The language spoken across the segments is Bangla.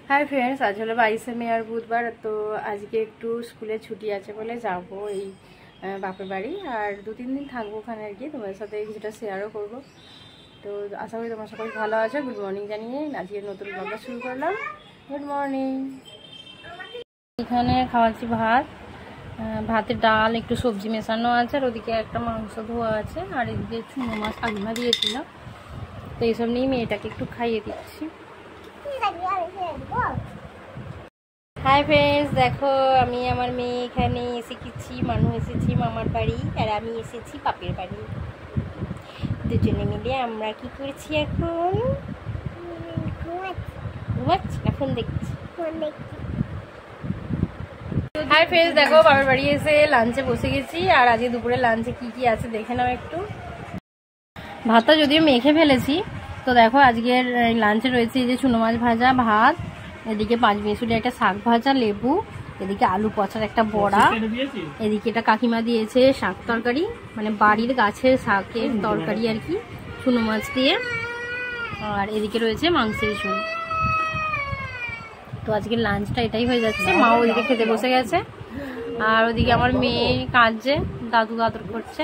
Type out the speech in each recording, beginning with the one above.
हाय फ्रेंड्स, आज हलो 22 मे और बुधवार। तो आज के एकटू स्कूले छुट्टी आछे बोले जाबो এই বাপের বাড়ি আর 2-3 দিন থাকবো ওখানে আর কি। তোমাদের সাথে কিছুটা শেয়ারও করব। তো আশা করি তোমরা সবাই ভালো আছো। গুড মর্নিং জানিয়ে আজকে নতুন ব্লগটা শুরু করলাম। Good morning. এখানে খাওয়াচ্ছি ভাত, ভাতের ডাল, একটু সবজি মেশানো আছে, আর ওদিকে একটা মাংস ধোয়া আছে, আর এদিকে চুনো মাছ কাকিমা দিয়েছিল। তো এইসব নিয়ে মেয়েটাকে একটু খাইয়ে দিচ্ছি। হাই ফ্রেন্ডস, দেখো আমি আমার মেয়ে এখানে এসে গেছি। মানু এসেছি মামার বাড়ি আর আমি এসেছি বাপের বাড়ি। দুজনে মিলে আমরা কি করছি এখন? ঘুমাচ্ছি না, ফোন দেখছি। হাই ফ্রেন্ডস, দেখো বাপের বাড়ি এসে লাঞ্চে বসে গেছি। আর আজকে দুপুরে লাঞ্চে কি কি আছে দেখে নাও একটু। ভাতটা যদিও মেখে ফেলেছি। তো দেখো আজকের লাঞ্চে রয়েছে এই যে চুনো মাছ ভাজা, ভাত, এদিকে 5 মিনিট একটা শাক ভাজা, লেবু, এদিকে আলু পচার একটা বড়া, এদিকে এটা কাকিমা দিয়েছে শাক তরকারি, মানে বাড়ির গাছের শাকের তরকারি আর কি, চুনো মাছ দিয়ে। আর এদিকে রয়েছে মাংসের ঝোল। তো আজকের লাঞ্চটা এটাই হয়ে যাচ্ছে। মা ওদিকে খেতে বসে গেছে, আর ওদিকে আমার মেয়ে কাঁদছে, দাদু আদর করছে।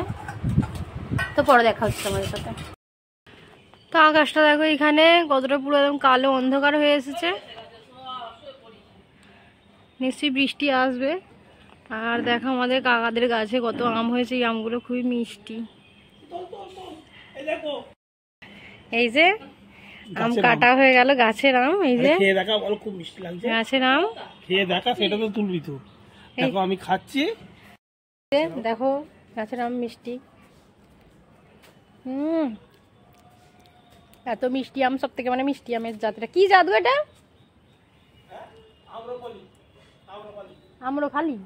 তো পরে দেখা হচ্ছে আমাদের সাথে। তো আকাশটা দেখো এখানে কতটা পুরো একদম কালো অন্ধকার হয়ে এসেছে, নিশ্চয়ই বৃষ্টি আসবে। আর দেখো আমাদের কাকাদের গাছে কত আম হয়েছে, এই আমগুলো খুবই মিষ্টি। এই যে আম কাটা হয়ে গেল, গাছের আম। এই যে খুব মিষ্টি লাগছে গাছের আম, খেয়ে দেখা, সেটা তো তুলবি তো। দেখো আমি খাচ্ছি, দেখো গাছের আম মিষ্টি। এত মিষ্টি আম, সব থেকে মানে মিষ্টি আমের জাতটা কি জাদু? এটা আম্রফালি,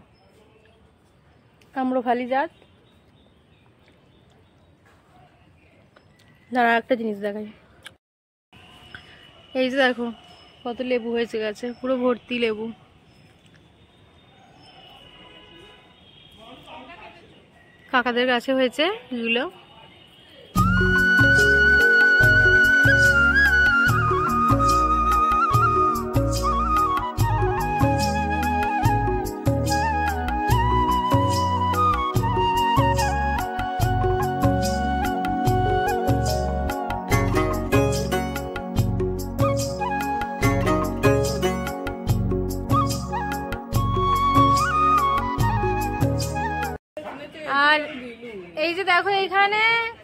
আম্রফালি জাত। দাঁড়া একটা জিনিস দেখাই। এই যে দেখো কত লেবু হয়েছে গাছে, পুরো ভর্তি লেবু। কাকাদের গাছে হয়েছে এগুলো। আর এই যে দেখো এখানে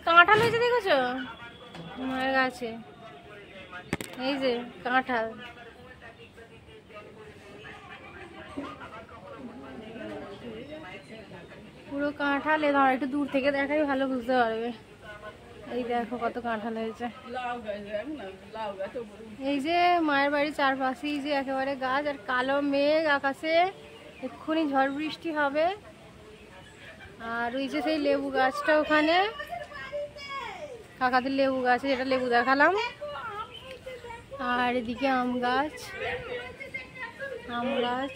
কাঁঠাল হয়েছে, দেখেছো মায়ের গাছে? এই যে কাঁঠাল, পুরো কাঁঠাল। এ ধর একটু দূর থেকে দেখাই ভালো বুঝতে পারবে। এই দেখো কত কাঁঠাল হয়েছে। এই যে মায়ের বাড়ির চারপাশেই যে একেবারে গাছ, আর কালো মেঘ আকাশে, এক্ষুনি ঝড় বৃষ্টি হবে। আর ওই যে সেই লেবু গাছটা ওখানে, কাকাদের লেবু গাছে, যেটা লেবু দেখালাম। আর এদিকে আম গাছ, আম গাছ।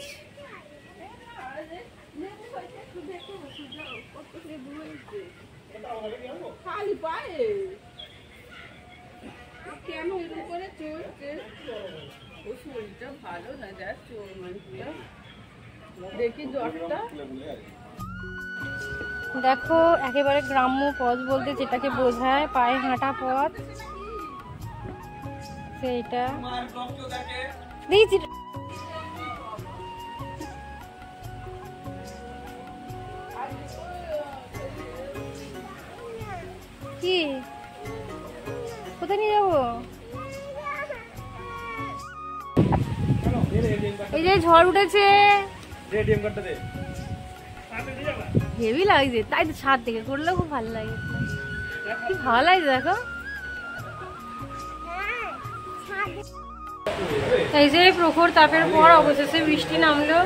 দেখি জ্বরটা। দেখো একেবারে গ্রাম্য পথ বলতে যেটাকে বোঝায় পায়ে হাঁটা পথ, সেইটা দিয়েছি। কি কোথায় নিয়ে যাবো? এই যে ঝড় উঠেছে, হেভি লাগছে। তাই তো ছাদ থেকে করলেও খুব ভালো লাগে, কি ভালো লাগছে। দেখো এই যে প্রখর তাপের পর অবশেষে বৃষ্টি নামলো।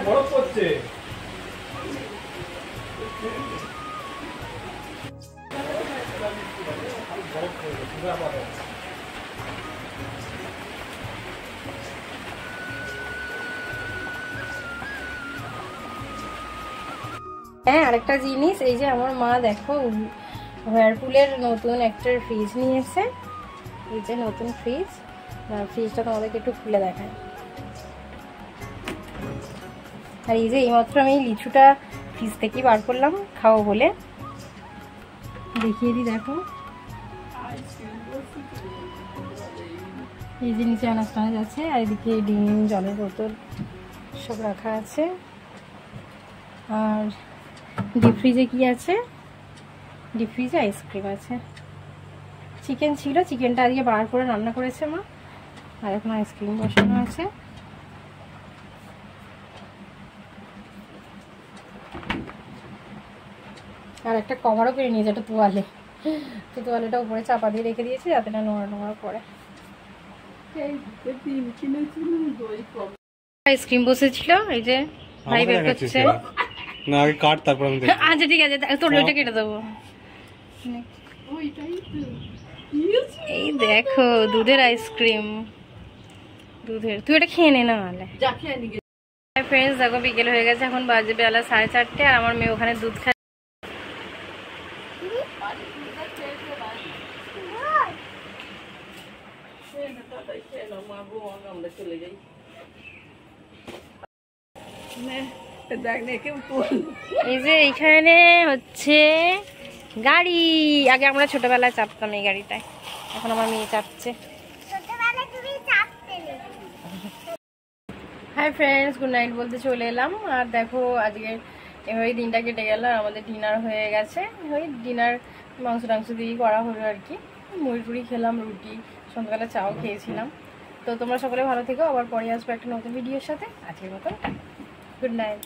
বরফ পড়ছে। হ্যাঁ, আরেকটা জিনিস, এই যে আমার মা দেখো ভার্লপুলের নতুন একটা ফ্রিজ নিয়ে এসে, এই যে নতুন ফ্রিজ। ফ্রিজটা তোমাদেরকে একটু খুলে দেখায়। আর এই যে এইমাত্র আমি লিচুটা ফ্রিজ থেকেই বার করলাম খাবো বলে, দেখিয়ে দিই। দেখো এই যে নিচে আনাজ টানাজ আছে, আর এদিকে ডিম, জলের বোতল সব রাখা আছে। আর ডিপ ফ্রিজে কি আছে? ডিপ ফ্রিজে আইসক্রিম আছে। চিকেন ছিল, চিকেনটা আজকে বার করে রান্না করেছে মা, আর এখন আইসক্রিম বসানো আছে। আর একটা কভারও কিনে নিয়েছে, একটা তোয়ালে। তো তোয়ালেটা উপরে চাপা দিয়ে রেখে দিয়েছি যাতে না নোংরা নোংরা পড়ে। আইসক্রিম বসেছিল, এই যে ভাই বের করছে। না আগে কাট, তারপর আমি দেখব। আচ্ছা ঠিক আছে, তোর ওইটা কেটে দেবো। এই দেখো দুধের আইসক্রিম, দুধের। তুই এটা খেয়ে নে না হলে। ফ্রেন্ডস দেখো বিকেল হয়ে গেছে, এখন বাজে বেলা 4:30, আর আমার মেয়ে ওখানে দুধ খায়। এই যে এইখানে হচ্ছে গাড়ি, আগে আমরা ছোটবেলায় চাপতাম এই গাড়িটায়, এখন আমার মেয়ে চাপছে। হাই ফ্রেন্ডস, গুড নাইট বলতে চলে এলাম। আর দেখো আজকে এভাবেই দিনটা কেটে গেল। আমাদের ডিনার হয়ে গেছে, ওই ডিনার মাংস টাংস দিয়েই করা হলো আর কি। মুড়ি টুড়ি খেলাম, রুটি, সন্ধ্যাবেলা চাও খেয়েছিলাম। তো তোমরা সকলে ভালো থেকো, আবার পরে আসবো একটা নতুন ভিডিওর সাথে। আজকের মতো গুড নাইট।